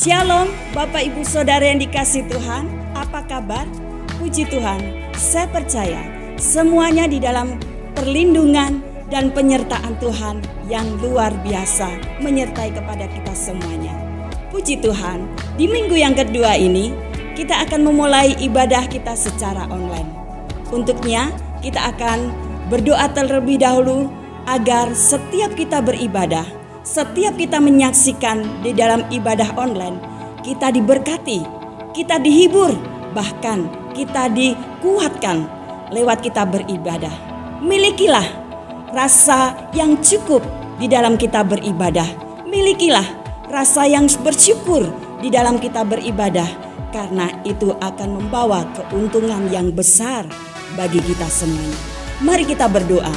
Shalom Bapak Ibu Saudara yang dikasihi Tuhan, apa kabar? Puji Tuhan, saya percaya semuanya di dalam perlindungan dan penyertaan Tuhan yang luar biasa menyertai kepada kita semuanya. Puji Tuhan, di minggu yang kedua ini kita akan memulai ibadah kita secara online. Untuknya kita akan berdoa terlebih dahulu agar setiap kita beribadah, setiap kita menyaksikan di dalam ibadah online, kita diberkati, kita dihibur, bahkan kita dikuatkan lewat kita beribadah. Milikilah rasa yang cukup di dalam kita beribadah. Milikilah rasa yang bersyukur di dalam kita beribadah, karena itu akan membawa keuntungan yang besar bagi kita semuanya. Mari kita berdoa.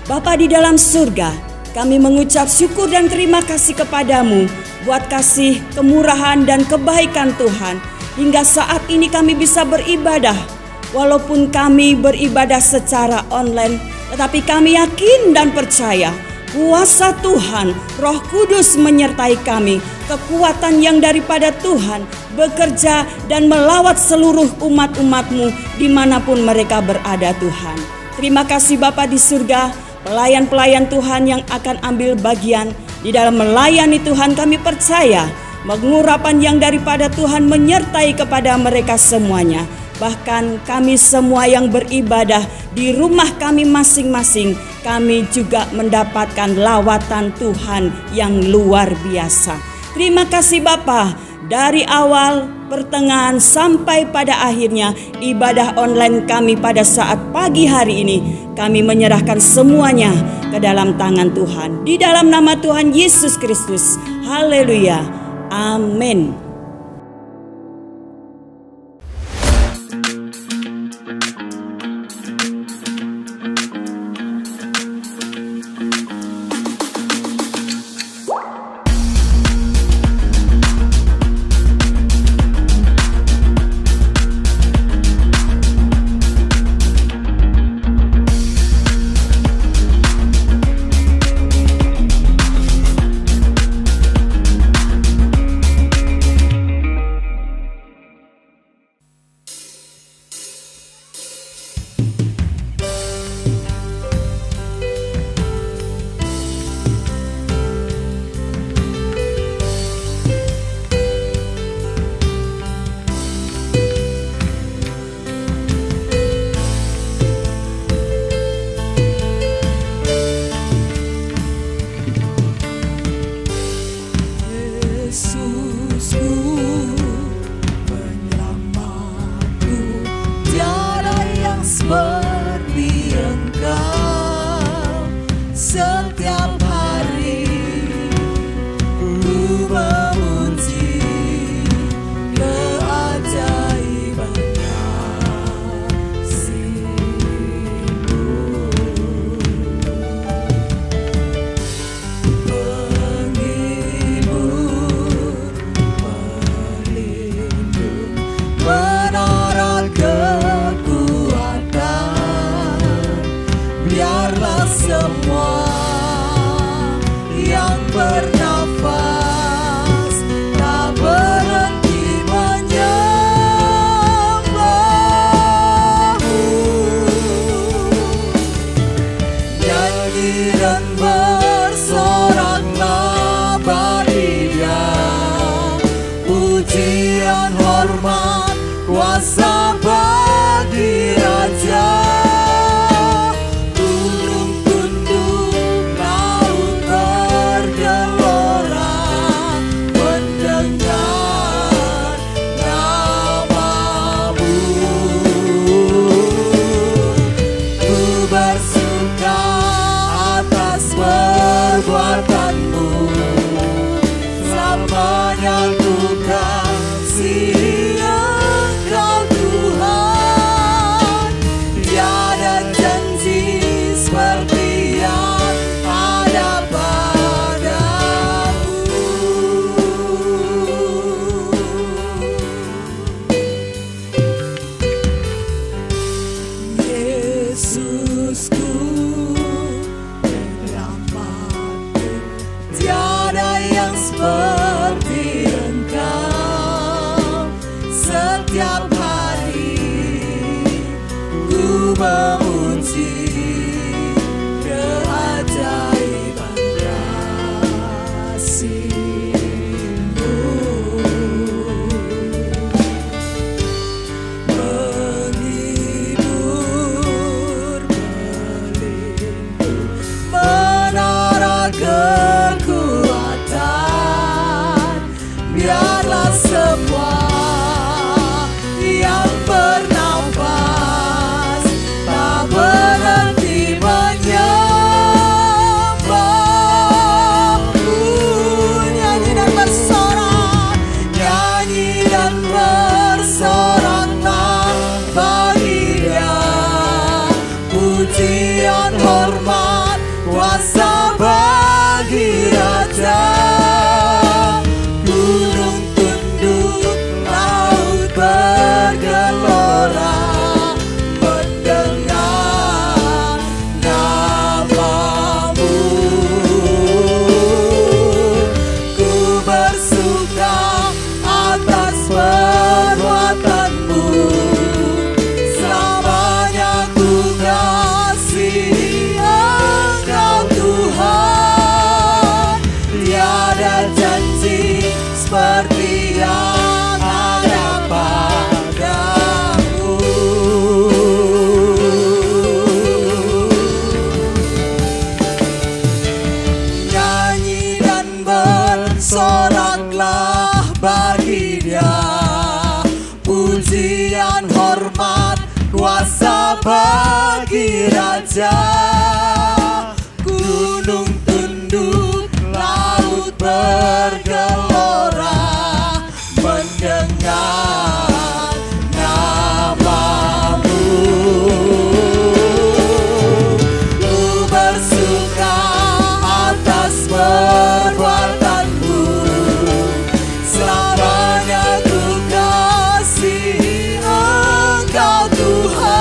Bapa di dalam surga, kami mengucap syukur dan terima kasih kepadamu buat kasih, kemurahan dan kebaikan Tuhan. Hingga saat ini kami bisa beribadah. Walaupun kami beribadah secara online, tetapi kami yakin dan percaya kuasa Tuhan, Roh Kudus menyertai kami. Kekuatan yang daripada Tuhan bekerja dan melawat seluruh umat-umat-Mu dimanapun mereka berada Tuhan. Terima kasih Bapa di surga, pelayan-pelayan Tuhan yang akan ambil bagian di dalam melayani Tuhan. Kami percaya pengurapan yang daripada Tuhan menyertai kepada mereka semuanya. Bahkan kami semua yang beribadah di rumah kami masing-masing, kami juga mendapatkan lawatan Tuhan yang luar biasa. Terima kasih Bapa, dari awal, pertengahan sampai pada akhirnya ibadah online kami pada saat pagi hari ini, kami menyerahkan semuanya ke dalam tangan Tuhan. Di dalam nama Tuhan Yesus Kristus. Haleluya. Amin. Tiada yang seperti Engkau. bagi raja. Gunung tunduk, laut bergelora mendengar namamu. Ku bersuka atas perbuatanmu, selamanya ku kasihi Engkau Tuhan.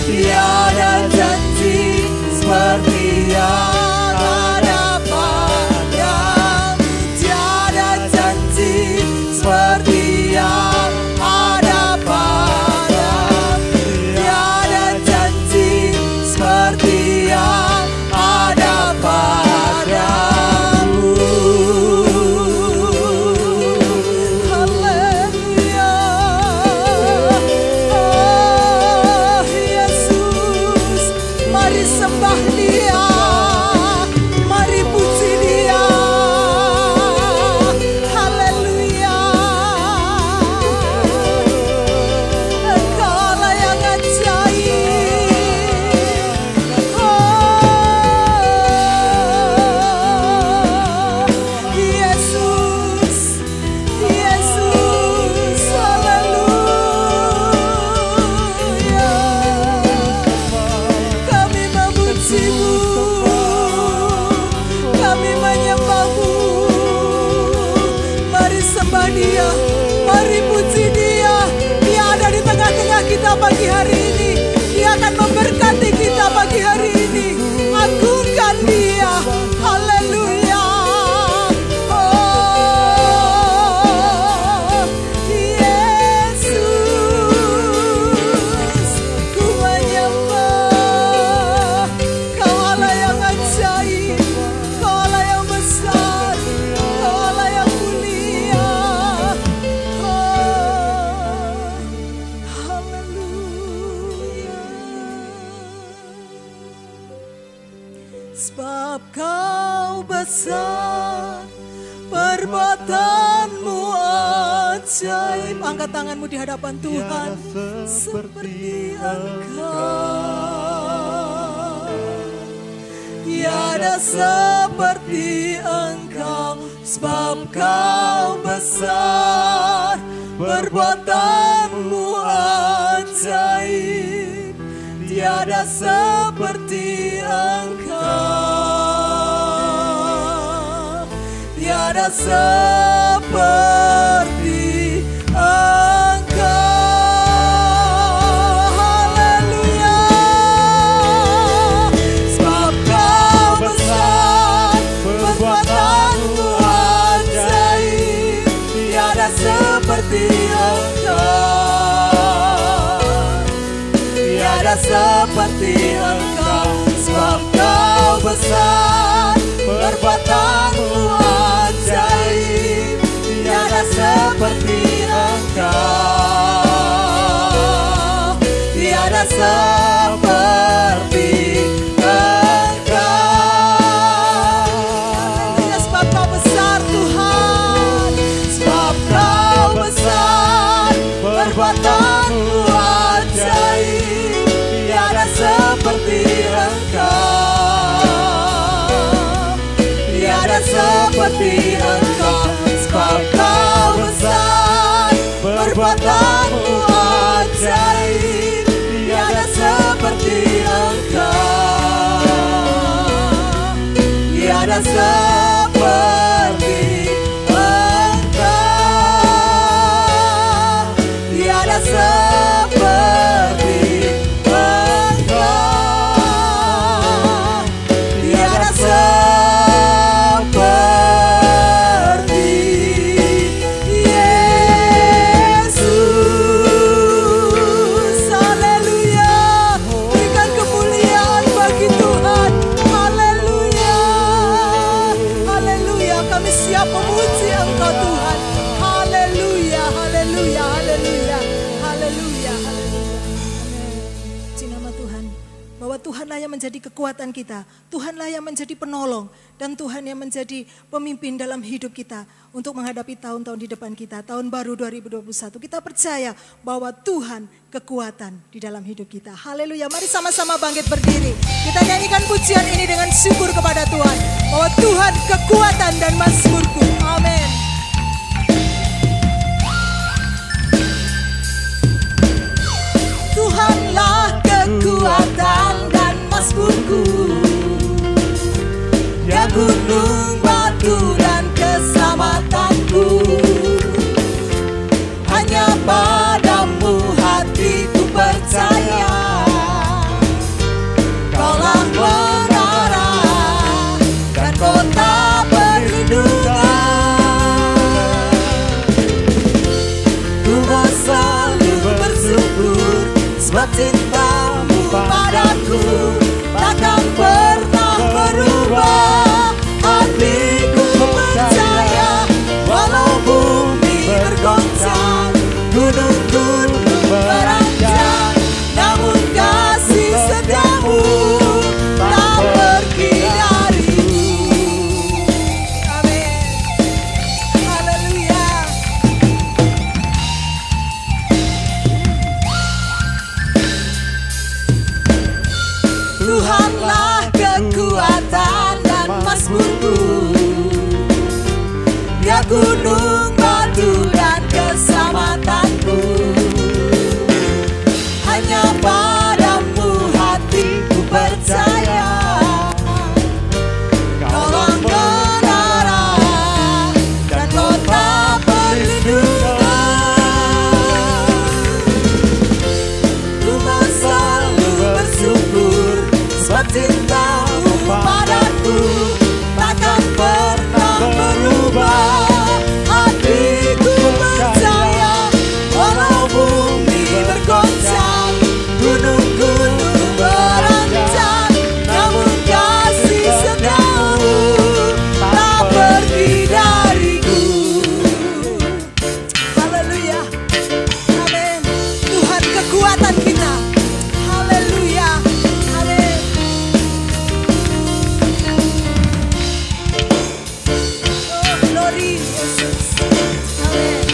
Tiada janji seperti yang ada padamu, tiada janji seperti yang ada padamu, tiada janji seperti yang ada padamu. Haleluya. Oh Yesus, mari sembah Dia, mari puji Dia. Haleluya. Engkaulah yang ajaib. Oh Yesus, Yesus, haleluya. Kami memuji-Mu, kami menyembah-Mu. Mari sembah Dia, mari puji Dia. Dia ada di tengah-tengah kita pagi hari ini. Dia akan memberkati kita pagi hari ini. Agungkan Dia. Haleluya. Oh Yesus, ku menyembah. Kau Allah yang ajaib, Kau Allah yang besar, Kau Allah yang mulia. Oh, haleluya. Sebab Kau besar, perbuatan-Mu ajaib. Angkat tanganmu di hadapan Tuhan. Seperti Engkau, tiada seperti Engkau. Sebab Kau besar, perbuatan-Mu ajaib. Tiada seperti Engkau, tiada seperti Engkau. Haleluya. Sebab Kau besar, perbuatan-Mu ajaib. Tiada seperti Engkau, tiada seperti Engkau. Sebab Kau besar, perbuatan-Mu ajaib. Tiada seperti Engkau, tiada seperti Engkau. Ya, sebab Kau besar Tuhan, sebab Kau besar, perbuatan-Mu ajaib. Tiada seperti Engkau, tiada seperti Engkau. Sebab Kau besar, perbuatan-Mu ajaib. Tiada seperti Engkau, tiada seperti Engkau, tiada seperti Engkau, tiada seperti Tuhanlah yang menjadi kekuatan kita, Tuhanlah yang menjadi penolong, dan Tuhan yang menjadi pemimpin dalam hidup kita untuk menghadapi tahun-tahun di depan kita, tahun baru 2021. Kita percaya bahwa Tuhan kekuatan di dalam hidup kita. Haleluya, mari sama-sama bangkit berdiri. Kita nyanyikan pujian ini dengan syukur kepada Tuhan, bahwa Tuhan kekuatan dan mazmurku. Amin. Tuhanlah kekuatan dan mazmurku, ya gunung batu dan keselamatanku. Hanya padamu hatiku percaya, Kaulah menara dan kota perlindungan. Ku mau selalu bersyukur, sebab cintamu padaku takkan pernah berubah. Hatiku percaya, walau bumi bergoncang, gunung-gunung beranjak, namun kasih setiamu tak pergi dariku. Amin. Haleluya. Tuhanlah kekuatan dan mazmurku, ya gunung batu dan keselamatanku. Hanya padamu hatiku percaya, Kaulah menara dan kota perlindungan. Ku mau selalu bersyukur, sebab cintamu padaku takkan pernah berubah. Hatiku percaya, walau bumi bergoncang, gunung-gunung beranjak, namun kasih setiamu tak pergi dariku. Haleluya. Amin. Tuhan kekuatan kita. Haleluya. Amin. Oh, glory Yesus. Amin.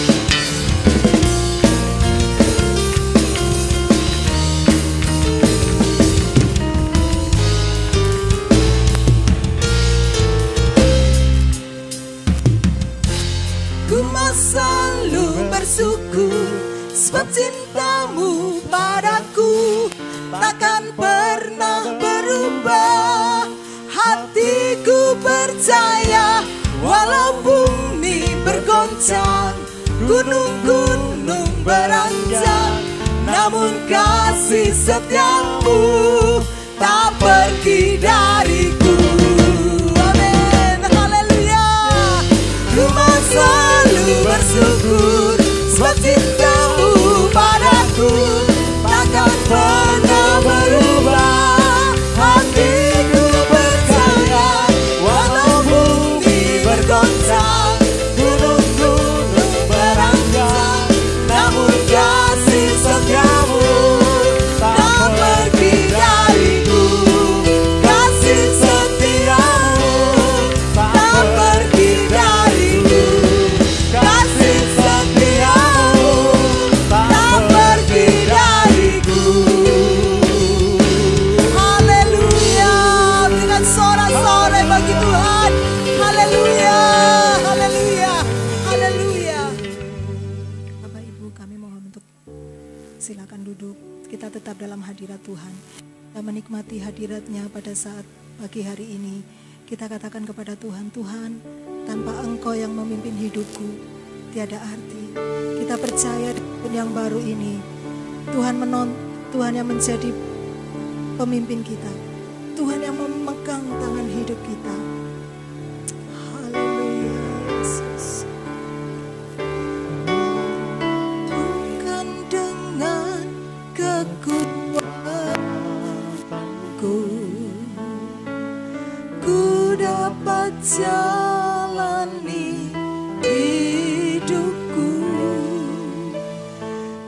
Ku mau selalu bersyukur, sebab cintamu padaku takkan pernah berubah. Hatiku percaya, walau bumi bergoncang, gunung-gunung beranjak, namun kasih setiamu tak pergi dariku. Amin. Haleluya. Ku mau selalu bersyukur, sebab cintamu padaku takkan pernah berubah. Hatiku percaya, walau bumi bergoncang, gunung-gunung beranjak, namun kasih setiamu tak pergi dariku. Kasih setiamu tak pergi dariku. Kasih setiamu tak pergi dariku. Haleluya. Dengan sorak-sorai bagi Tuhan. Haleluya. Haleluya. Haleluya. Bapak Ibu, kami mohon untuk silakan duduk. Kita tetap dalam hadirat Tuhan. Kita menikmati hadiratnya pada saat pagi hari ini. Kita katakan kepada Tuhan, Tuhan, tanpa Engkau yang memimpin hidupku, tiada arti. Kita percaya di tahun yang baru ini, Tuhan yang menjadi pemimpin kita, Tuhan yang memegang tangan hidup kita. Haleluya, Yesus. Bukan dengan kekuatanku ku dapat jalani hidupku,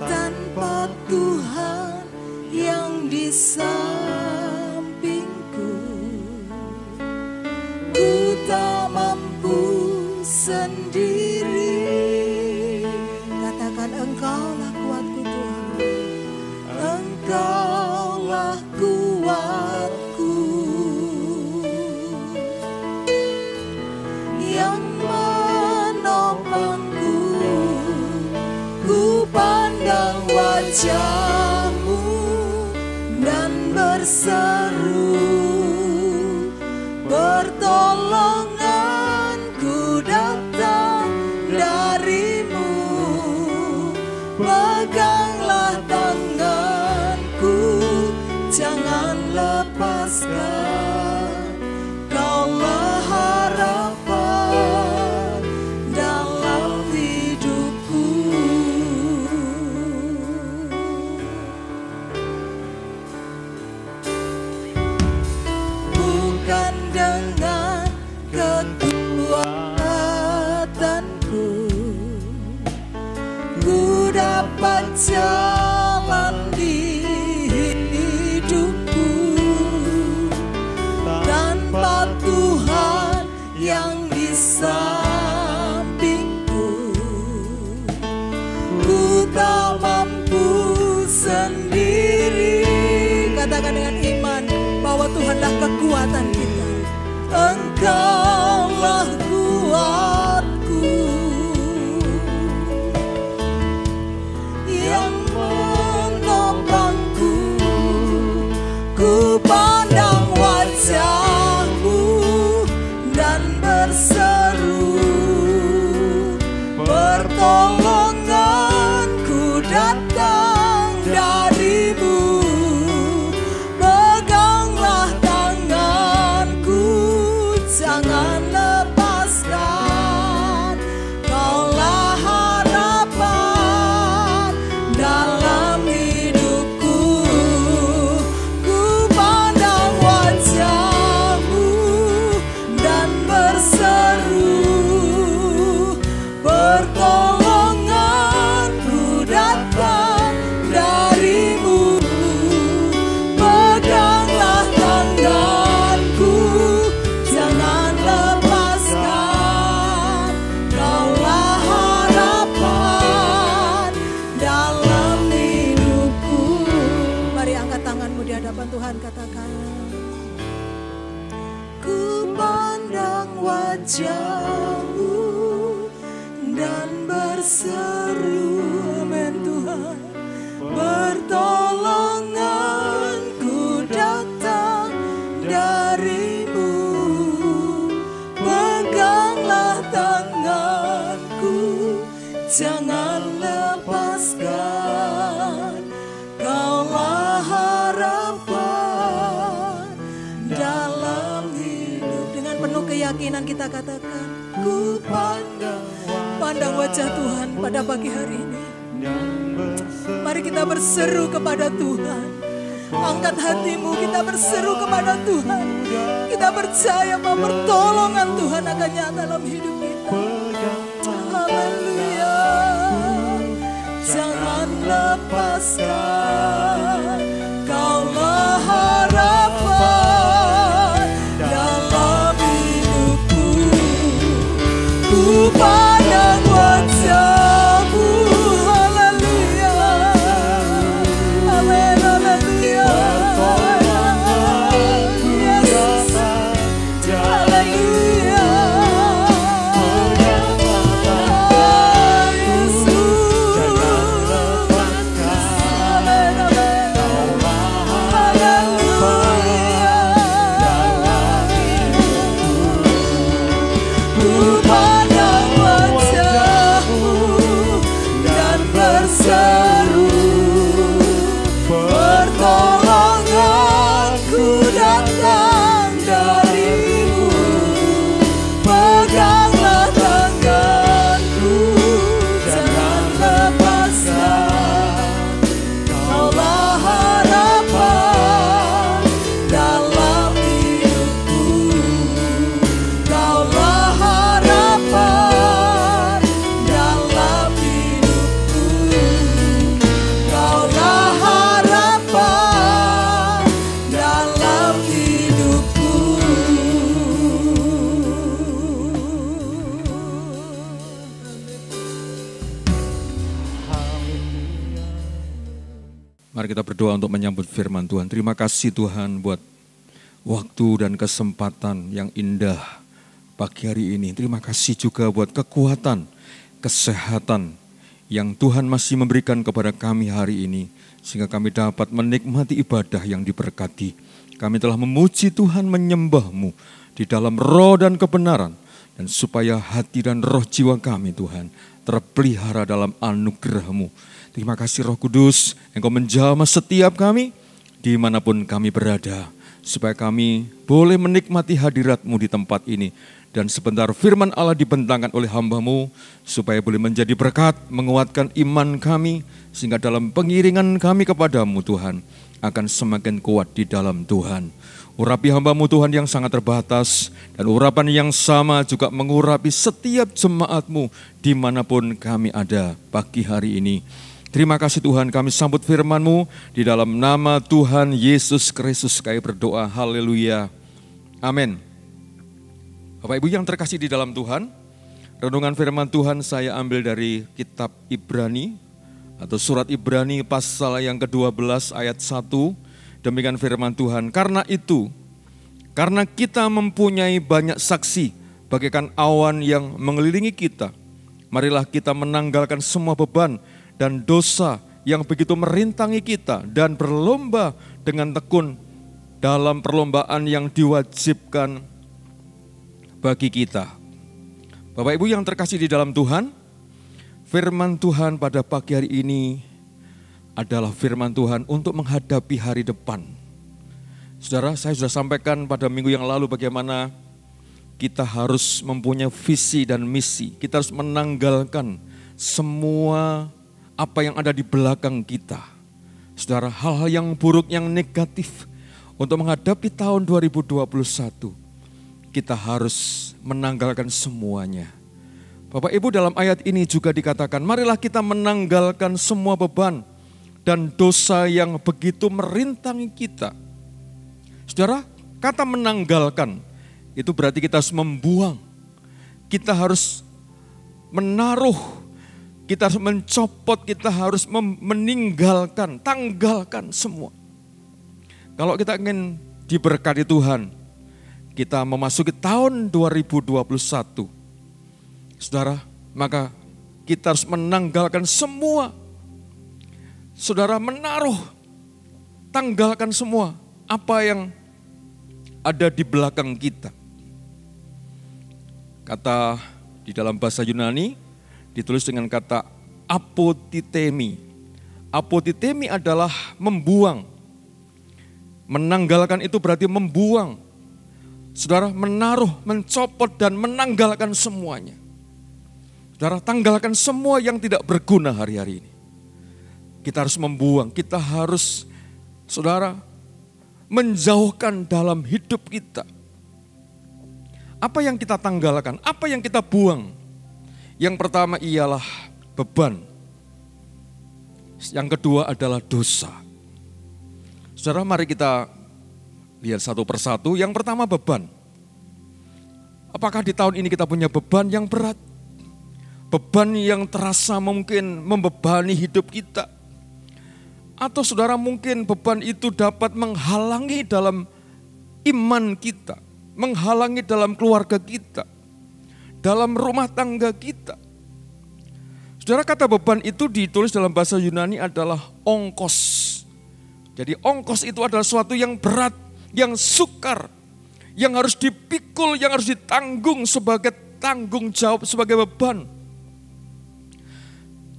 tanpa Tuhan yang di sampingku sendiri. Katakan Engkaulah kuatku Tuhan, Engkaulah kuatku yang menopangku. Ku pandang wajah-Mu dan berseru, pertolonganku datang dari-Mu. Peganglah tanganku, jangan lepaskan. Kaulah harapan dalam hidupku. Bukan dengan kekuatanku ku dapat jalan di hidupku, tanpa Tuhan yang di sampingku. Ku tak mampu sendiri. Katakan dengan iman bahwa Tuhanlah kekuatan kita. Engkaulah kuatku yang menopangku. Ku pandang wajah-Mu dan berseru, pertolonganku datang dari-Mu. Peganglah tanganku, jangan lepaskan. Kaulah harapan dalam hidupku. Ku pandang wajah-Mu dan berseru, pertolonganku datang dari-Mu. Peganglah tanganku, jangan lepaskan. Kaulah harapan dalam hidupku. Mari angkat tanganmu di hadapan Tuhan, katakan. Ku pandang wajah-Mu dan berseru, amin Tuhan, pertolonganku datang dari-Mu. Peganglah tanganku, jangan lepaskan. Kaulah harapan dalam hidup. Dengan penuh keyakinan kita katakan, ku pandang wajah Tuhan pada pagi hari ini. Mari kita berseru kepada Tuhan. Angkat hatimu, kita berseru kepada Tuhan. Kita percaya bahwa pertolongan Tuhan akan nyata dalam hidup kita. Haleluya. Jangan lepaskan. Kaulah harapan dalam hidupku. Ku pandang wajah-Mu. Haleluya. Amin. Haleluya. Yesus. Haleluya. Harapan Mari kita berdoa untuk menyambut firman Tuhan. Terima kasih Tuhan buat waktu dan kesempatan yang indah pagi hari ini. Terima kasih juga buat kekuatan, kesehatan yang Tuhan masih memberikan kepada kami hari ini. Sehingga kami dapat menikmati ibadah yang diberkati. Kami telah memuji Tuhan, menyembah-Mu di dalam roh dan kebenaran. Dan supaya hati dan roh jiwa kami Tuhan terpelihara dalam anugerah-Mu. Terima kasih Roh Kudus, Engkau menjamah setiap kami dimanapun kami berada. Supaya kami boleh menikmati hadirat-Mu di tempat ini. Dan sebentar firman Allah dibentangkan oleh hamba-Mu supaya boleh menjadi berkat, menguatkan iman kami. Sehingga dalam pengiringan kami kepadamu Tuhan akan semakin kuat di dalam Tuhan. Urapi hamba-Mu Tuhan yang sangat terbatas, dan urapan yang sama juga mengurapi setiap jemaat-Mu dimanapun kami ada pagi hari ini. Terima kasih Tuhan, kami sambut firman-Mu di dalam nama Tuhan Yesus Kristus kami berdoa, haleluya, amin. Bapak Ibu yang terkasih di dalam Tuhan, renungan firman Tuhan saya ambil dari kitab Ibrani, atau surat Ibrani pasal yang ke-12 ayat 1. Demikian firman Tuhan, karena itu, karena kita mempunyai banyak saksi bagaikan awan yang mengelilingi kita, marilah kita menanggalkan semua beban dan dosa yang begitu merintangi kita dan berlomba dengan tekun dalam perlombaan yang diwajibkan bagi kita. Bapak Ibu yang terkasih di dalam Tuhan, firman Tuhan pada pagi hari ini adalah firman Tuhan untuk menghadapi hari depan. Saudara, saya sudah sampaikan pada minggu yang lalu bagaimana kita harus mempunyai visi dan misi. Kita harus menanggalkan semua apa yang ada di belakang kita. Saudara, hal-hal yang buruk, yang negatif untuk menghadapi tahun 2021. Kita harus menanggalkan semuanya. Bapak Ibu, dalam ayat ini juga dikatakan, marilah kita menanggalkan semua beban dan dosa yang begitu merintangi kita. Saudara, kata menanggalkan itu berarti kita harus membuang. Kita harus menaruh, kita harus mencopot, kita harus meninggalkan, tanggalkan semua. Kalau kita ingin diberkati Tuhan, kita memasuki tahun 2021. Saudara, maka kita harus menanggalkan semua. Saudara, menaruh, tanggalkan semua apa yang ada di belakang kita. Kata di dalam bahasa Yunani ditulis dengan kata apotitemi. Apotitemi adalah membuang. Menanggalkan itu berarti membuang. Saudara, menaruh, mencopot dan menanggalkan semuanya. Saudara, tanggalkan semua yang tidak berguna hari-hari ini. Kita harus membuang, kita harus, saudara, menjauhkan dalam hidup kita. Apa yang kita tanggalkan, apa yang kita buang? Yang pertama ialah beban. Yang kedua adalah dosa. Saudara, mari kita lihat satu persatu. Yang pertama beban. Apakah di tahun ini kita punya beban yang berat? Beban yang terasa mungkin membebani hidup kita. Atau saudara, mungkin beban itu dapat menghalangi dalam iman kita, menghalangi dalam keluarga kita, dalam rumah tangga kita. Saudara, kata beban itu ditulis dalam bahasa Yunani adalah ongkos. Jadi ongkos itu adalah sesuatu yang berat, yang sukar, yang harus dipikul, yang harus ditanggung sebagai tanggung jawab, sebagai beban.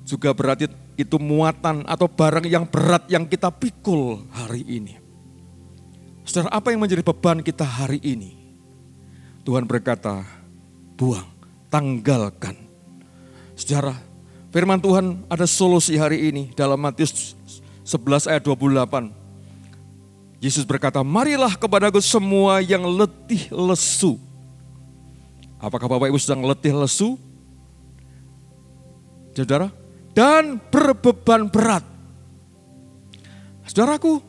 Juga berarti itu muatan atau barang yang berat yang kita pikul hari ini. Saudara, apa yang menjadi beban kita hari ini? Tuhan berkata, buang, tanggalkan. Saudara, firman Tuhan ada solusi hari ini dalam Matius 11 ayat 28. Yesus berkata, marilah kepadaku semua yang letih lesu. Apakah Bapak Ibu sedang letih lesu? Saudara, dan berbeban berat. Saudaraku,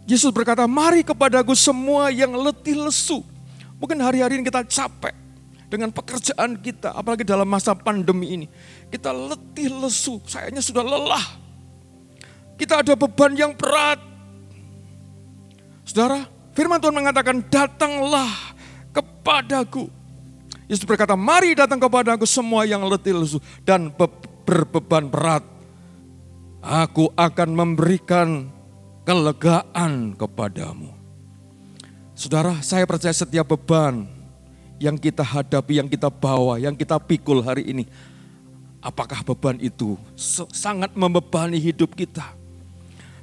Yesus berkata, mari kepadaku semua yang letih lesu. Mungkin hari-hari ini kita capek dengan pekerjaan kita, apalagi dalam masa pandemi ini. Kita letih lesu, sayangnya sudah lelah. kita ada beban yang berat. Saudara, firman Tuhan mengatakan, datanglah kepadaku. Yesus berkata, mari datang kepadaku semua yang letih lesu dan berbeban berat. Aku akan memberikan kelegaan kepadamu. Saudara, saya percaya setiap beban yang kita hadapi, yang kita bawa, yang kita pikul hari ini, apakah beban itu sangat membebani hidup kita?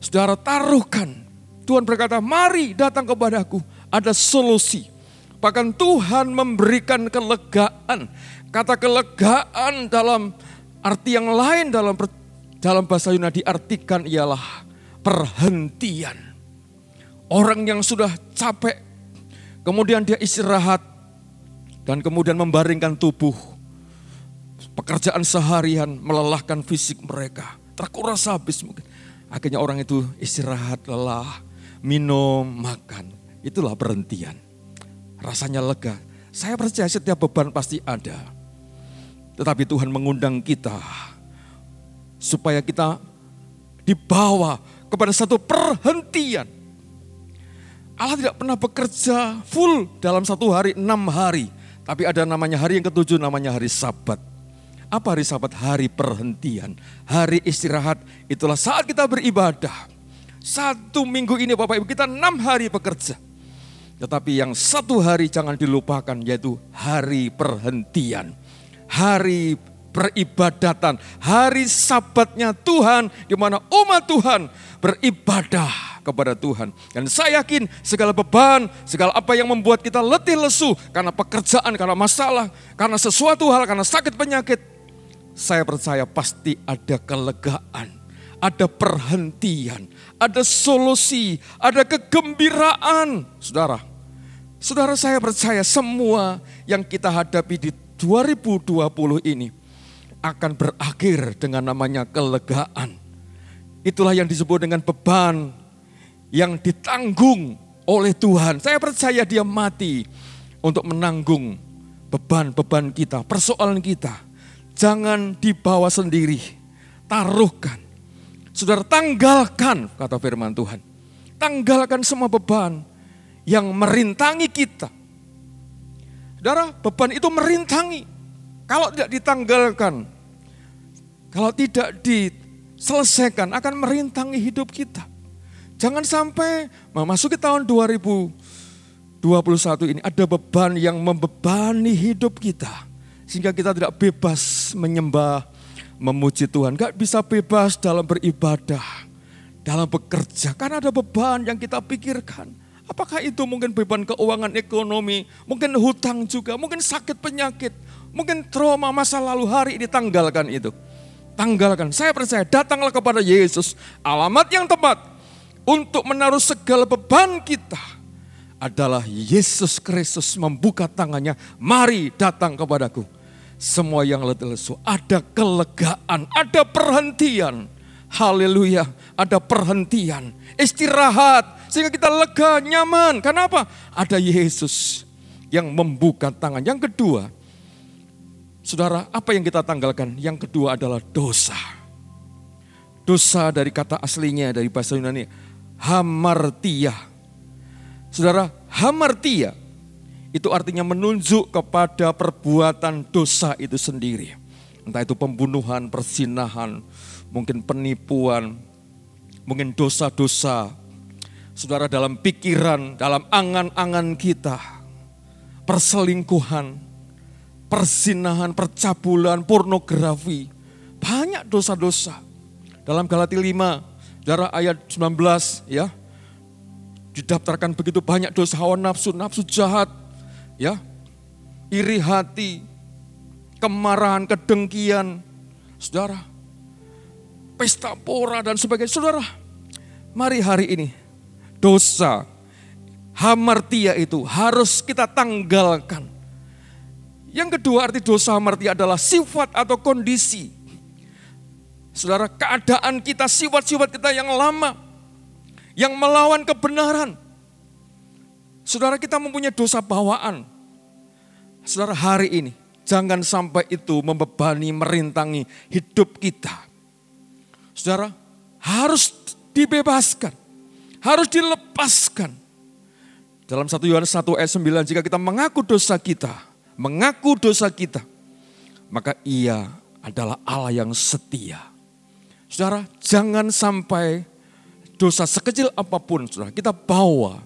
Saudara, taruhkan. Tuhan berkata, mari datang kepadaku. Ada solusi. Bahkan Tuhan memberikan kelegaan. Kata kelegaan dalam arti yang lain dalam bahasa Yunani diartikan ialah perhentian. Orang yang sudah capek, kemudian dia istirahat, dan kemudian membaringkan tubuh. Pekerjaan seharian melelahkan fisik mereka, terkuras habis mungkin. Akhirnya orang itu istirahat, lelah, minum, makan. Itulah perhentian. Rasanya lega. Saya percaya setiap beban pasti ada. Tetapi Tuhan mengundang kita supaya kita dibawa kepada satu perhentian. Allah tidak pernah bekerja full dalam satu hari, 6 hari. Tapi ada namanya hari yang ke-7, namanya hari Sabat. Apa hari Sabat? Hari perhentian, hari istirahat. Itulah saat kita beribadah. 1 minggu ini Bapak Ibu kita 6 hari bekerja. Tetapi yang 1 hari jangan dilupakan, yaitu hari perhentian. Hari peribadatan, hari Sabatnya Tuhan, di mana umat Tuhan beribadah kepada Tuhan. Dan saya yakin segala beban, segala apa yang membuat kita letih lesu karena pekerjaan, karena masalah, karena sesuatu hal, karena sakit penyakit, saya percaya pasti ada kelegaan, ada perhentian, ada solusi, ada kegembiraan. Saudara saya percaya semua yang kita hadapi di 2020 ini akan berakhir dengan namanya kelegaan. Itulah yang disebut dengan beban yang ditanggung oleh Tuhan. Saya percaya dia mati untuk menanggung beban-beban kita, persoalan kita. Jangan dibawa sendiri, taruhkan. Saudara, tanggalkan, kata firman Tuhan. Tanggalkan semua beban yang merintangi kita. Saudara, beban itu merintangi. Kalau tidak ditanggalkan, kalau tidak diselesaikan, akan merintangi hidup kita. Jangan sampai memasuki tahun 2021 ini ada beban yang membebani hidup kita. Sehingga kita tidak bebas menyembah, memuji Tuhan. Gak bisa bebas dalam beribadah, dalam bekerja. Karena ada beban yang kita pikirkan. Apakah itu mungkin beban keuangan ekonomi, mungkin hutang juga, mungkin sakit penyakit, mungkin trauma masa lalu. Hari ini tanggalkan itu. Tanggalkan. Saya percaya datanglah kepada Yesus. Alamat yang tepat untuk menaruh segala beban kita adalah Yesus Kristus membuka tangannya. Mari datang kepadaku. Semua yang letih lesu, ada kelegaan, ada perhentian. Haleluya, ada perhentian, istirahat. Sehingga kita lega, nyaman. Kenapa? Ada Yesus yang membuka tangan. Yang kedua, saudara, apa yang kita tanggalkan? Yang kedua adalah dosa. Dosa dari kata aslinya, dari bahasa Yunani, hamartia. Saudara, hamartia itu artinya menunjuk kepada perbuatan dosa itu sendiri. Entah itu pembunuhan, perzinahan, mungkin penipuan, mungkin dosa-dosa. Saudara, dalam pikiran, dalam angan-angan kita, perselingkuhan, perzinahan, percabulan, pornografi, banyak dosa-dosa. Dalam Galatia 5, saudara, ayat 19 ya, didaftarkan begitu banyak dosa, hawa nafsu, nafsu jahat, ya, iri hati, kemarahan, kedengkian, saudara, pesta pora dan sebagainya. Saudara, mari hari ini dosa, hamartia itu harus kita tanggalkan. Yang kedua arti dosa hamartia adalah sifat atau kondisi. Saudara, keadaan kita, sifat-sifat kita yang lama, yang melawan kebenaran. Saudara, kita mempunyai dosa bawaan. Saudara, hari ini jangan sampai itu membebani, merintangi hidup kita. Saudara, harus dibebaskan, harus dilepaskan. Dalam 1 Yohanes 1 ayat 9, jika kita mengaku dosa kita, maka Ia adalah Allah yang setia. Saudara, jangan sampai dosa sekecil apapun saudara kita bawa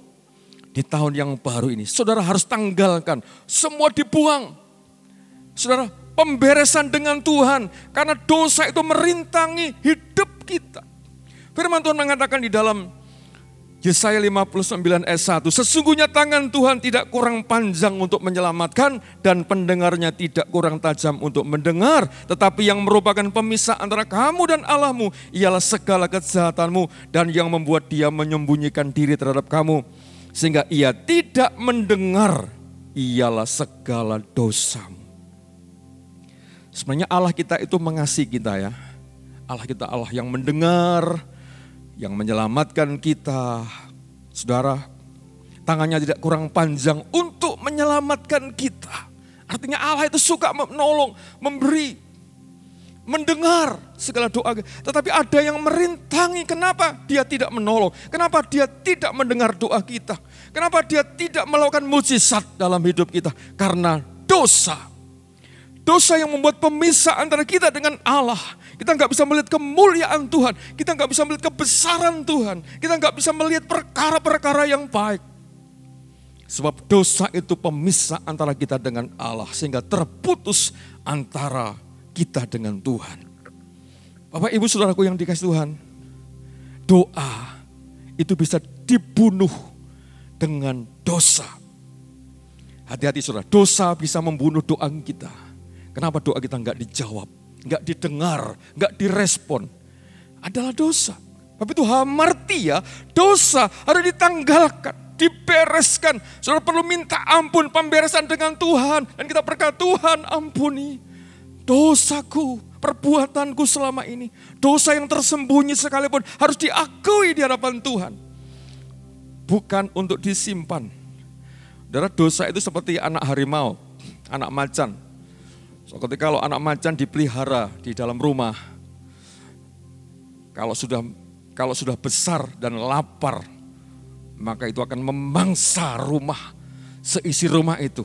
di tahun yang baru ini. Saudara harus tanggalkan, semua dibuang. Saudara, pemberesan dengan Tuhan, karena dosa itu merintangi hidup kita. Firman Tuhan mengatakan di dalam Yesaya 59 ayat 1, sesungguhnya tangan Tuhan tidak kurang panjang untuk menyelamatkan dan pendengarnya tidak kurang tajam untuk mendengar. Tetapi yang merupakan pemisah antara kamu dan Allahmu ialah segala kejahatanmu dan yang membuat Dia menyembunyikan diri terhadap kamu. Sehingga Ia tidak mendengar ialah segala dosamu. Sebenarnya Allah kita itu mengasihi kita ya. Allah kita Allah yang mendengar, yang menyelamatkan kita. Saudara, tangannya tidak kurang panjang untuk menyelamatkan kita. Artinya Allah itu suka menolong, memberi, mendengar segala doa. Tetapi ada yang merintangi, kenapa Dia tidak menolong? Kenapa Dia tidak mendengar doa kita? Kenapa Dia tidak melakukan mujizat dalam hidup kita? Karena dosa. Dosa yang membuat pemisah antara kita dengan Allah. Kita nggak bisa melihat kemuliaan Tuhan. Kita nggak bisa melihat kebesaran Tuhan. Kita nggak bisa melihat perkara-perkara yang baik. Sebab dosa itu pemisah antara kita dengan Allah. Sehingga terputus antara kita dengan Tuhan. Bapak Ibu Saudaraku yang dikasihi Tuhan. Doa itu bisa dibunuh dengan dosa. Hati-hati saudara, dosa bisa membunuh doa kita. Kenapa doa kita nggak dijawab, nggak didengar, nggak direspon? Adalah dosa. Tapi itu hamartia, dosa harus ditanggalkan, dibereskan. Saudara perlu minta ampun, pemberesan dengan Tuhan. Dan kita berkata, Tuhan ampuni dosaku, perbuatanku selama ini. Dosa yang tersembunyi sekalipun harus diakui di hadapan Tuhan. Bukan untuk disimpan. Saudara, dosa itu seperti anak harimau, anak macan. So, ketika kalau anak macan dipelihara di dalam rumah, kalau sudah besar dan lapar, maka itu akan memangsa rumah, seisi rumah itu.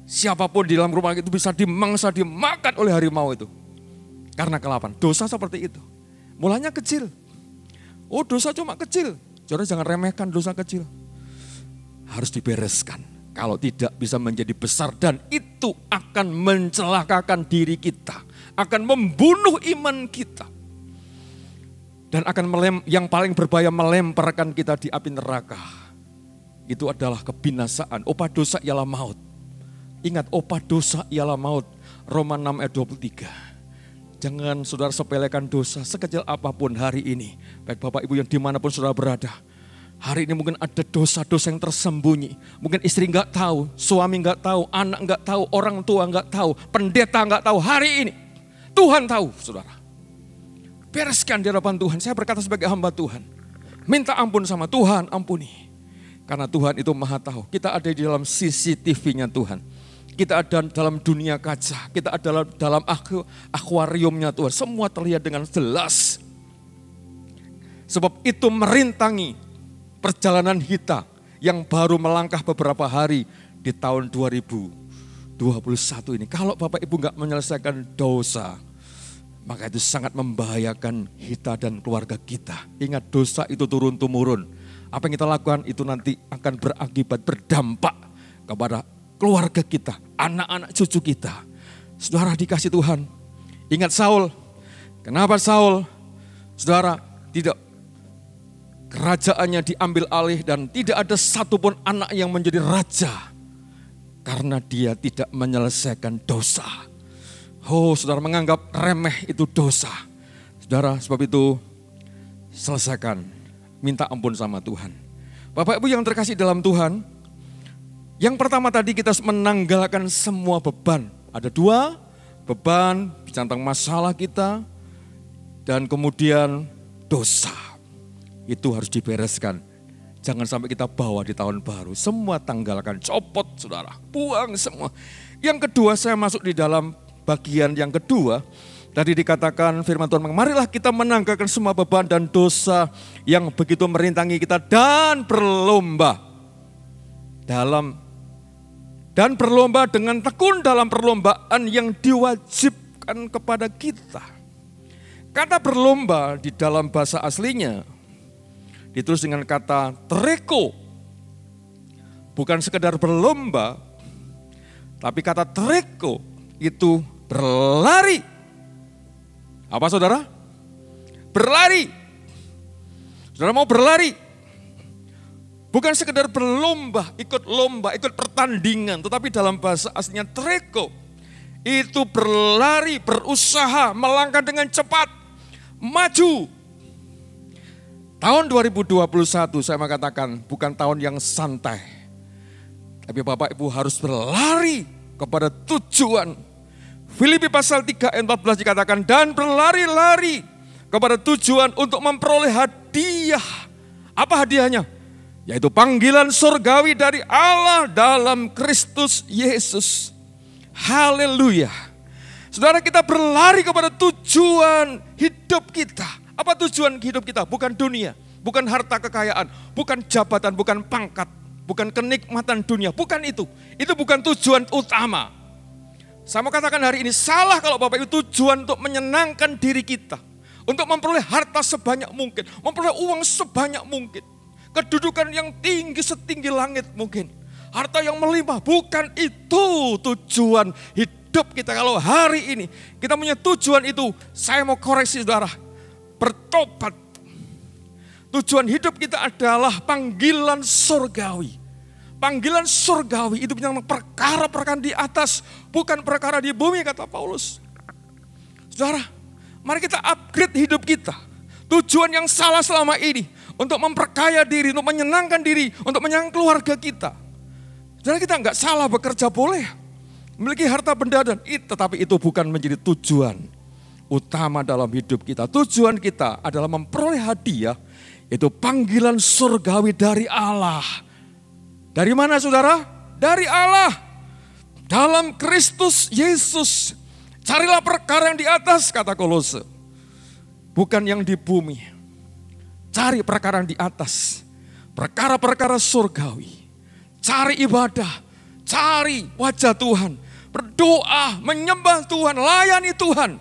Siapapun di dalam rumah itu bisa dimangsa, dimakan oleh harimau itu. Karena kelaparan. Dosa seperti itu. Mulanya kecil. Oh, dosa cuma kecil. Saudara jangan remehkan dosa kecil. Harus dibereskan. Kalau tidak bisa menjadi besar dan itu akan mencelakakan diri kita. Akan membunuh iman kita. Dan akan yang paling berbahaya melemparkan kita di api neraka. Itu adalah kebinasaan. Upah dosa ialah maut. Ingat, upah dosa ialah maut. Roma 6 ayat 23. Jangan saudara sepelekan dosa sekecil apapun hari ini. Baik Bapak Ibu yang dimanapun saudara berada. Hari ini mungkin ada dosa-dosa yang tersembunyi. Mungkin istri nggak tahu, suami nggak tahu, anak nggak tahu, orang tua nggak tahu, pendeta nggak tahu. Hari ini Tuhan tahu, saudara. Bereskan di hadapan Tuhan. Saya berkata sebagai hamba Tuhan, minta ampun sama Tuhan, ampuni. Karena Tuhan itu maha tahu. Kita ada di dalam CCTV-nya Tuhan. Kita ada dalam dunia kaca. Kita ada dalam akuariumnya Tuhan. Semua terlihat dengan jelas. Sebab itu merintangi perjalanan kita yang baru melangkah beberapa hari di tahun 2021 ini. Kalau Bapak Ibu nggak menyelesaikan dosa, maka itu sangat membahayakan kita dan keluarga kita. Ingat, dosa itu turun-temurun. Apa yang kita lakukan itu nanti akan berakibat, berdampak kepada keluarga kita, anak-anak cucu kita. Saudara dikasih Tuhan. Ingat Saul. Kenapa Saul? Saudara, tidak kerajaannya diambil alih dan tidak ada satupun anak yang menjadi raja. Karena dia tidak menyelesaikan dosa. Oh, saudara menganggap remeh itu dosa. Saudara, sebab itu selesaikan. Minta ampun sama Tuhan. Bapak Ibu yang terkasih dalam Tuhan. Yang pertama tadi kita menanggalkan semua beban. Ada 2 beban, bicara tentang masalah kita. Dan kemudian dosa. Itu harus dibereskan. Jangan sampai kita bawa di tahun baru. Semua tanggalkan, copot saudara. Buang semua. Yang kedua, saya masuk di dalam bagian yang kedua. Tadi dikatakan firman Tuhan, marilah kita menanggalkan semua beban dan dosa yang begitu merintangi kita dan berlomba dengan tekun dalam perlombaan yang diwajibkan kepada kita. Kata berlomba di dalam bahasa aslinya ditulis dengan kata treko. Bukan sekedar berlomba, tapi kata treko itu berlari. Apa saudara? Berlari. Saudara mau berlari? Bukan sekedar berlomba, ikut pertandingan. Tetapi dalam bahasa aslinya treko. Itu berlari, berusaha, melangkah dengan cepat, maju. Tahun 2021 saya mengatakan bukan tahun yang santai. Tapi Bapak Ibu harus berlari kepada tujuan. Filipi pasal 3 ayat 14 dikatakan, dan berlari-lari kepada tujuan untuk memperoleh hadiah. Apa hadiahnya? Yaitu panggilan surgawi dari Allah dalam Kristus Yesus. Haleluya. Saudara, kita berlari kepada tujuan hidup kita. Apa tujuan hidup kita? Bukan dunia, bukan harta kekayaan, bukan jabatan, bukan pangkat, bukan kenikmatan dunia, bukan itu. Itu bukan tujuan utama. Saya mau katakan hari ini salah kalau Bapak Ibu tujuan untuk menyenangkan diri kita. Untuk memperoleh harta sebanyak mungkin, memperoleh uang sebanyak mungkin. Kedudukan yang tinggi setinggi langit mungkin. Harta yang melimpah, bukan itu tujuan hidup kita. Kalau hari ini kita punya tujuan itu, saya mau koreksi saudara, bertobat. Tujuan hidup kita adalah panggilan surgawi. Panggilan surgawi itu punya perkara-perkara di atas, bukan perkara di bumi, kata Paulus. Saudara, mari kita upgrade hidup kita. Tujuan yang salah selama ini untuk memperkaya diri, untuk menyenangkan diri, untuk menyenangkan keluarga kita. Saudara, kita enggak salah bekerja, boleh memiliki harta benda dan itu, tetapi itu bukan menjadi tujuan utama dalam hidup kita. Tujuan kita adalah memperoleh hadiah, itu panggilan surgawi dari Allah. Dari mana saudara? Dari Allah. Dalam Kristus Yesus. Carilah perkara yang di atas, kata Kolose. Bukan yang di bumi. Cari perkara yang di atas. Perkara-perkara surgawi. Cari ibadah. Cari wajah Tuhan. Berdoa, menyembah Tuhan, layani Tuhan.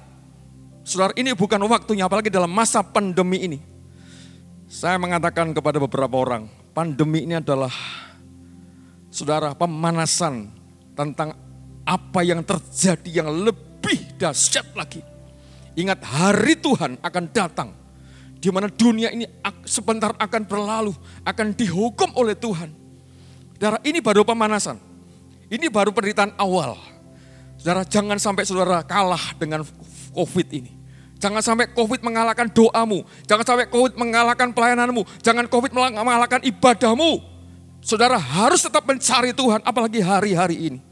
Saudara, ini bukan waktunya, apalagi dalam masa pandemi ini. Saya mengatakan kepada beberapa orang, pandemi ini adalah, saudara, pemanasan tentang apa yang terjadi yang lebih dahsyat lagi. Ingat, hari Tuhan akan datang, di mana dunia ini sebentar akan berlalu, akan dihukum oleh Tuhan. Saudara, ini baru pemanasan, ini baru penderitaan awal. Saudara, jangan sampai saudara kalah dengan COVID ini. Jangan sampai COVID mengalahkan doamu, jangan sampai COVID mengalahkan pelayananmu, jangan COVID mengalahkan ibadahmu. Saudara harus tetap mencari Tuhan, apalagi hari-hari ini.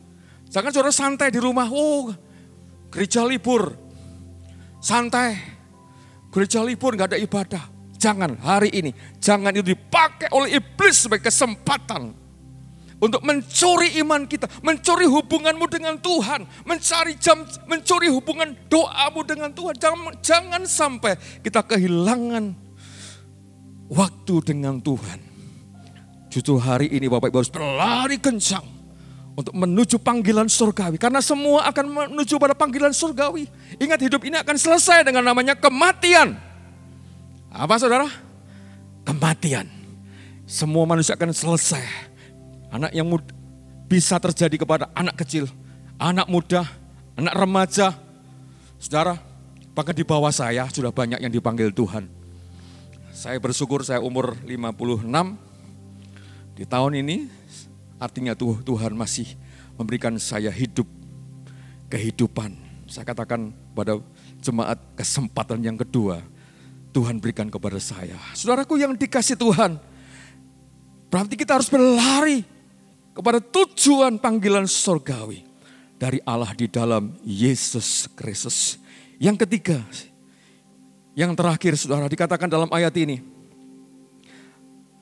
Jangan saudara santai di rumah, oh gereja libur, santai, gereja libur gak ada ibadah. Jangan hari ini, jangan itu dipakai oleh iblis sebagai kesempatan untuk mencuri iman kita, mencuri hubunganmu dengan Tuhan, mencuri hubungan doamu dengan Tuhan. Jangan sampai kita kehilangan waktu dengan Tuhan. Justru hari ini Bapak Ibu harus berlari kencang untuk menuju panggilan surgawi. Karena semua akan menuju pada panggilan surgawi. Ingat, hidup ini akan selesai dengan namanya kematian. Apa saudara? Kematian. Semua manusia akan selesai. Anak yang bisa terjadi kepada anak kecil, anak muda, anak remaja. Saudara, bahkan di bawah saya sudah banyak yang dipanggil Tuhan. Saya bersyukur saya umur 56. Di tahun ini artinya Tuhan masih memberikan saya kehidupan. Saya katakan pada jemaat, kesempatan yang kedua Tuhan berikan kepada saya. Saudaraku yang dikasih Tuhan, berarti kita harus berlari kepada tujuan panggilan surgawi dari Allah di dalam Yesus Kristus. Yang ketiga, yang terakhir saudara, dikatakan dalam ayat ini.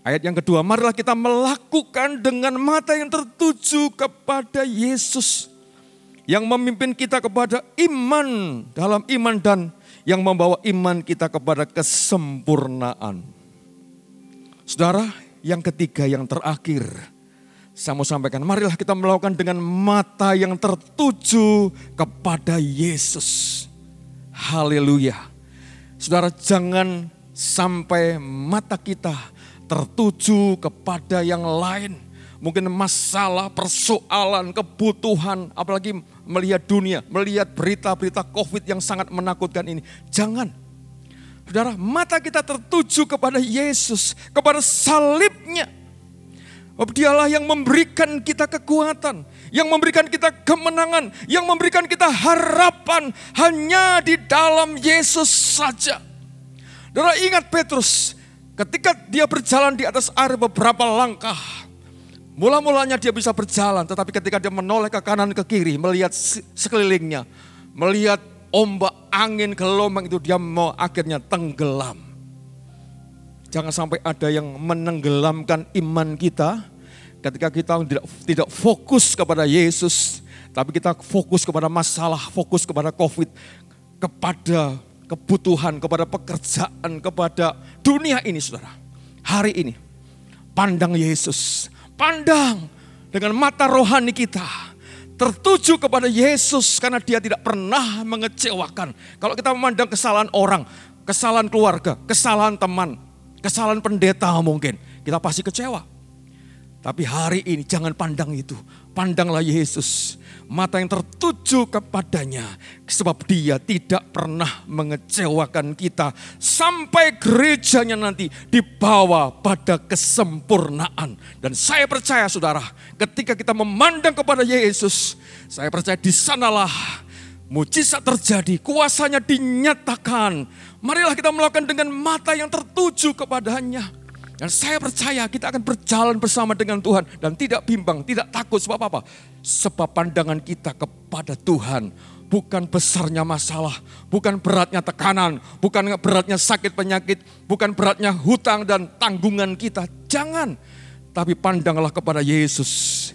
Ayat yang kedua, marilah kita melakukan dengan mata yang tertuju kepada Yesus. yang memimpin kita kepada iman, dalam iman dan yang membawa iman kita kepada kesempurnaan. Saudara, yang ketiga, yang terakhir, saya mau sampaikan, marilah kita melakukan dengan mata yang tertuju kepada Yesus. Haleluya. Saudara, jangan sampai mata kita tertuju kepada yang lain. Mungkin masalah, persoalan, kebutuhan, apalagi melihat dunia, melihat berita-berita COVID yang sangat menakutkan ini. Jangan. Saudara, mata kita tertuju kepada Yesus, kepada salibnya. Dialah yang memberikan kita kekuatan, yang memberikan kita kemenangan, yang memberikan kita harapan hanya di dalam Yesus saja. Saudara, ingat Petrus, ketika dia berjalan di atas air beberapa langkah, mula-mulanya dia bisa berjalan, tetapi ketika dia menoleh ke kanan ke kiri, melihat sekelilingnya, melihat ombak, angin, gelombang itu, dia mau akhirnya tenggelam. Jangan sampai ada yang menenggelamkan iman kita ketika kita tidak fokus kepada Yesus, tapi kita fokus kepada masalah, fokus kepada COVID, kepada kebutuhan, kepada pekerjaan, kepada dunia ini, saudara. Hari ini, pandang Yesus. Pandang dengan mata rohani kita, tertuju kepada Yesus karena dia tidak pernah mengecewakan. Kalau kita memandang kesalahan orang, kesalahan keluarga, kesalahan teman, kesalahan pendeta mungkin, kita pasti kecewa. Tapi hari ini jangan pandang itu, pandanglah Yesus. Mata yang tertuju kepadanya, sebab dia tidak pernah mengecewakan kita. Sampai gerejanya nanti dibawa pada kesempurnaan. Dan saya percaya saudara, ketika kita memandang kepada Yesus, saya percaya di sanalah mujizat terjadi, kuasanya dinyatakan. Marilah kita melakukan dengan mata yang tertuju kepadanya. Dan saya percaya kita akan berjalan bersama dengan Tuhan dan tidak bimbang, tidak takut. Sebab apa? Sebab pandangan kita kepada Tuhan bukan besarnya masalah, bukan beratnya tekanan, bukan beratnya sakit penyakit, bukan beratnya hutang dan tanggungan kita. Jangan, tapi pandanglah kepada Yesus.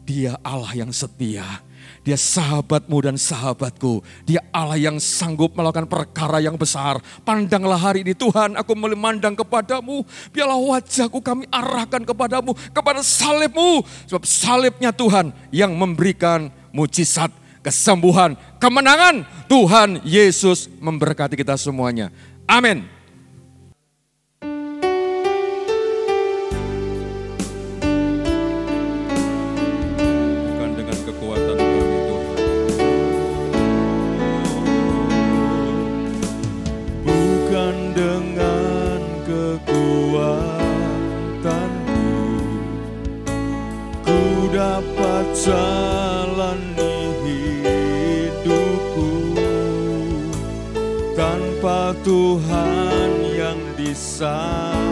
Dia Allah yang setia. Dia sahabatmu dan sahabatku. Dia Allah yang sanggup melakukan perkara yang besar. Pandanglah hari ini, Tuhan, aku memandang kepadamu. Biarlah wajahku kami arahkan kepadamu, kepada salibmu. Sebab salibnya Tuhan yang memberikan mujizat, kesembuhan, kemenangan. Tuhan Yesus memberkati kita semuanya. Amin. Jalani hidupku tanpa Tuhan yang di sampingku.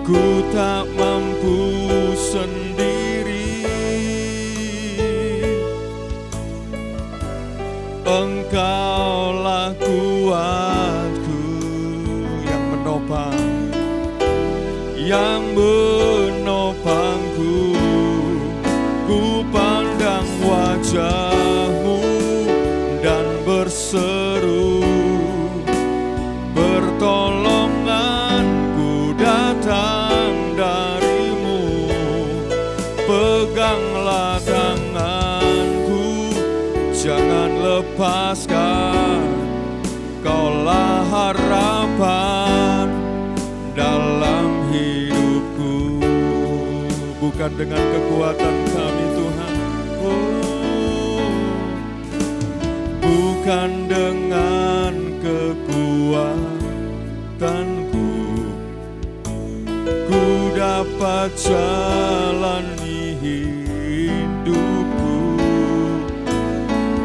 Ku tak mampu sendiri. Engkaulah kuatku yang menopang, yang menopangku. Ku pandang wajahmu dan berseru, pertolonganku datang darimu. Peganglah tanganku, jangan lepaskan. Kaulah harapan dalam hidupku. Bukan dengan kekuatan kami Tuhan, bukan dengan kekuatanku. Ku dapat jalani hidupku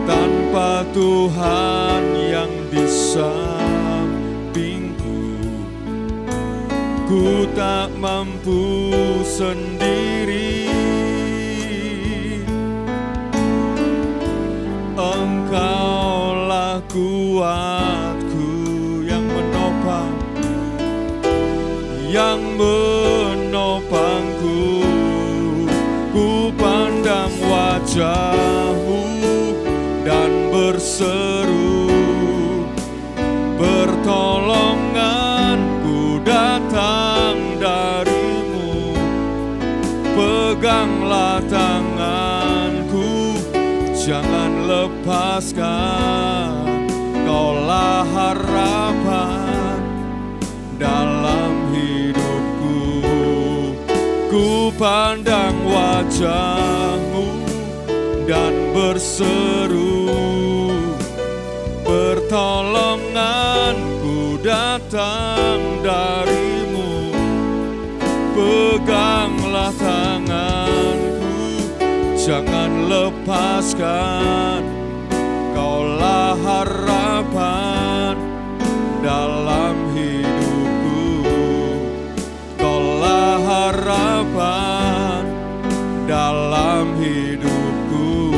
tanpa Tuhan yang di sampingku. Ku tak mampu sendiri. Engkaulah kuatku yang menopang, yang menopangku. Ku pandang wajah-Mu dan berseru, pertolonganku datang dari-Mu. Peganglah tanganku, jangan lepaskan. Kaulah harapan dalam hidupku. Ku pandang wajah-Mu dan berseru, pertolonganku datang dari-Mu. Peganglah tanganku, jangan lepaskan. Kaulah harapan dalam hidupku. Kaulah harapan dalam hidupku.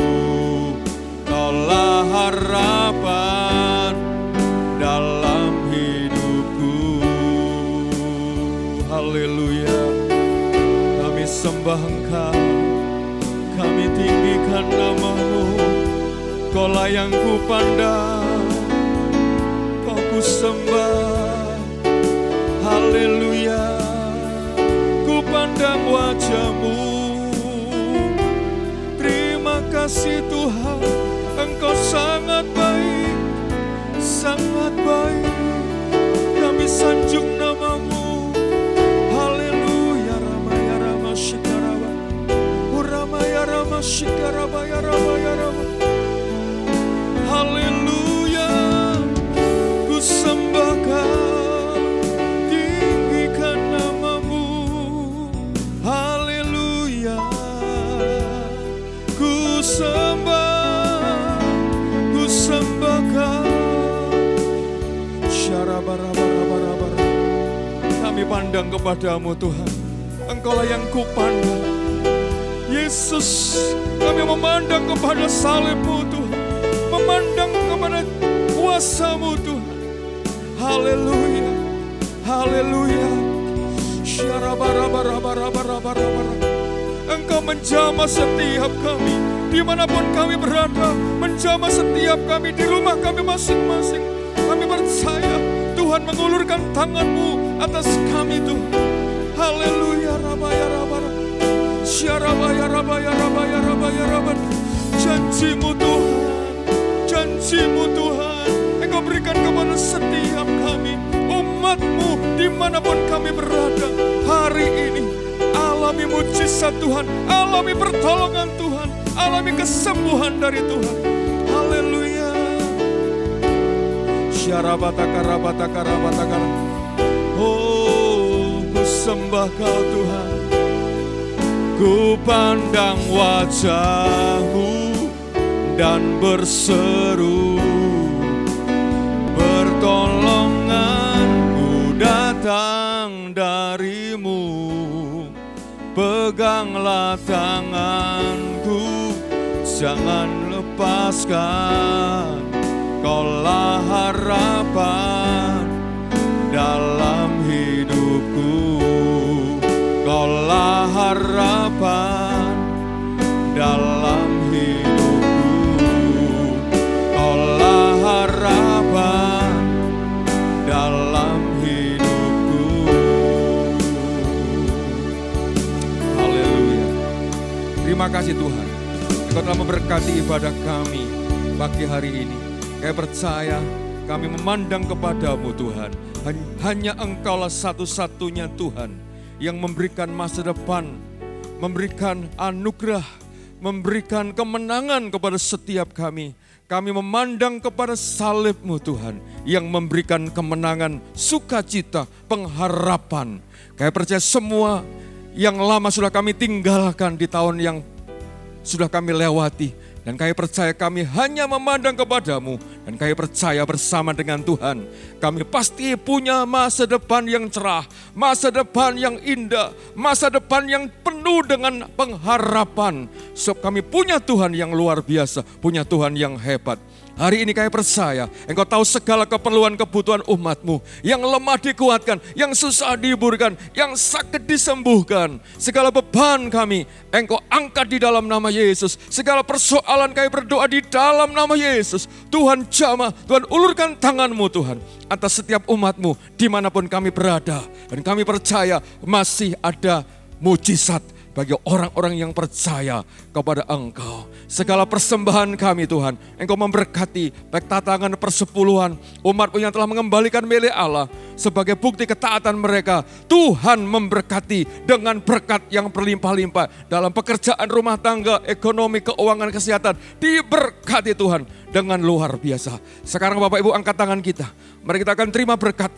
Kaulah harapan dalam hidupku. Haleluya. Kami sembah Engkau, kami tinggikan nama-Mu. Kaulah yang ku pandang, Kau ku sembah. Haleluya. Ku pandang wajah-Mu. Terima kasih Tuhan, Engkau sangat baik, sangat baik. Kami sanjung nama-Mu. Haleluya. Ramaya Rama Shikaraba, Uramaya Rama Shikaraba ya Rama ya Rama. Haleluya, ku sembah Kau, tinggikan nama-Mu. Haleluya, ku sembah Kau. Syarabarabarabarabar. Kami pandang kepada-Mu Tuhan, Engkaulah yang ku pandang. Yesus, kami memandang kepada salib-Mu Tuhan, memandang kepada kuasa-Mu Tuhan. Haleluya, haleluya. Syarabarabarabarabarabarabar. Engkau menjamah setiap kami, dimanapun kami berada, menjamah setiap kami di rumah kami masing-masing. Kami percaya Tuhan mengulurkan tangan-Mu atas kami Tuhan. Haleluya, rabaya rabara. Syarabaya rabaya rabaya rabaya rabaya. Janji-Mu Tuhan, janji-Mu Tuhan, Engkau berikan kepada setiap kami, umat-Mu dimanapun kami berada hari ini. Alami mujizat Tuhan, alami pertolongan Tuhan, alami kesembuhan dari Tuhan. Haleluya. Syarabatakarabatakarabatakara. Oh, ku sembah Kau Tuhan, ku pandang wajah-Mu dan berseru, pertolonganku datang dari-Mu. Peganglah tanganku, jangan lepaskan. Kaulah harapan dalam hidupku. Kaulah harapan dalam hidupku. Kaulah harapan dalam hidupku. Haleluya. Terima kasih Tuhan, Engkau telah memberkati ibadah kami pagi hari ini. Kami percaya, kami memandang kepada-Mu Tuhan. Hanya Engkaulah satu-satunya Tuhan yang memberikan masa depan, memberikan anugerah, memberikan kemenangan kepada setiap kami. Kami memandang kepada salib-Mu Tuhan yang memberikan kemenangan, sukacita, pengharapan. Kami percaya semua yang lama sudah kami tinggalkan di tahun yang sudah kami lewati. Dan kami percaya kami hanya memandang kepada-Mu Dan kami percaya bersama dengan Tuhan, kami pasti punya masa depan yang cerah, masa depan yang indah, masa depan yang penuh dengan pengharapan. Sebab kami punya Tuhan yang luar biasa, punya Tuhan yang hebat. Hari ini kami percaya, Engkau tahu segala keperluan kebutuhan umat-Mu. Yang lemah dikuatkan, yang susah dihiburkan, yang sakit disembuhkan. Segala beban kami, Engkau angkat di dalam nama Yesus. Segala persoalan kami berdoa di dalam nama Yesus. Tuhan jamah, Tuhan ulurkan tangan-Mu Tuhan. Atas setiap umat-Mu, dimanapun kami berada. Dan kami percaya masih ada mujizat bagi orang-orang yang percaya kepada Engkau. Segala persembahan kami Tuhan, Engkau memberkati baik tatangan persepuluhan, umat-Mu yang telah mengembalikan milik Allah. Sebagai bukti ketaatan mereka, Tuhan memberkati dengan berkat yang berlimpah-limpah. Dalam pekerjaan rumah tangga, ekonomi, keuangan, kesehatan, diberkati Tuhan dengan luar biasa. Sekarang Bapak Ibu angkat tangan kita, mari kita akan terima berkat.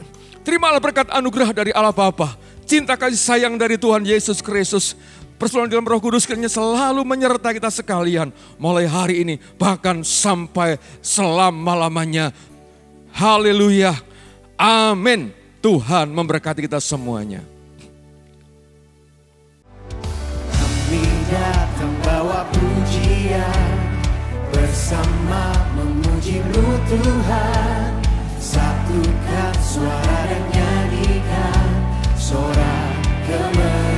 Terimalah berkat anugerah dari Allah Bapa, cinta kasih sayang dari Tuhan Yesus Kristus, persekutuan dalam Roh Kudus kiranya selalu menyertai kita sekalian mulai hari ini bahkan sampai selama-lamanya. Haleluya. Amin. Tuhan memberkati kita semuanya. Kami datang bawa pujian, bersama memuji-Mu Tuhan. Satukan suara dan nyanyikan sorak kemenangan.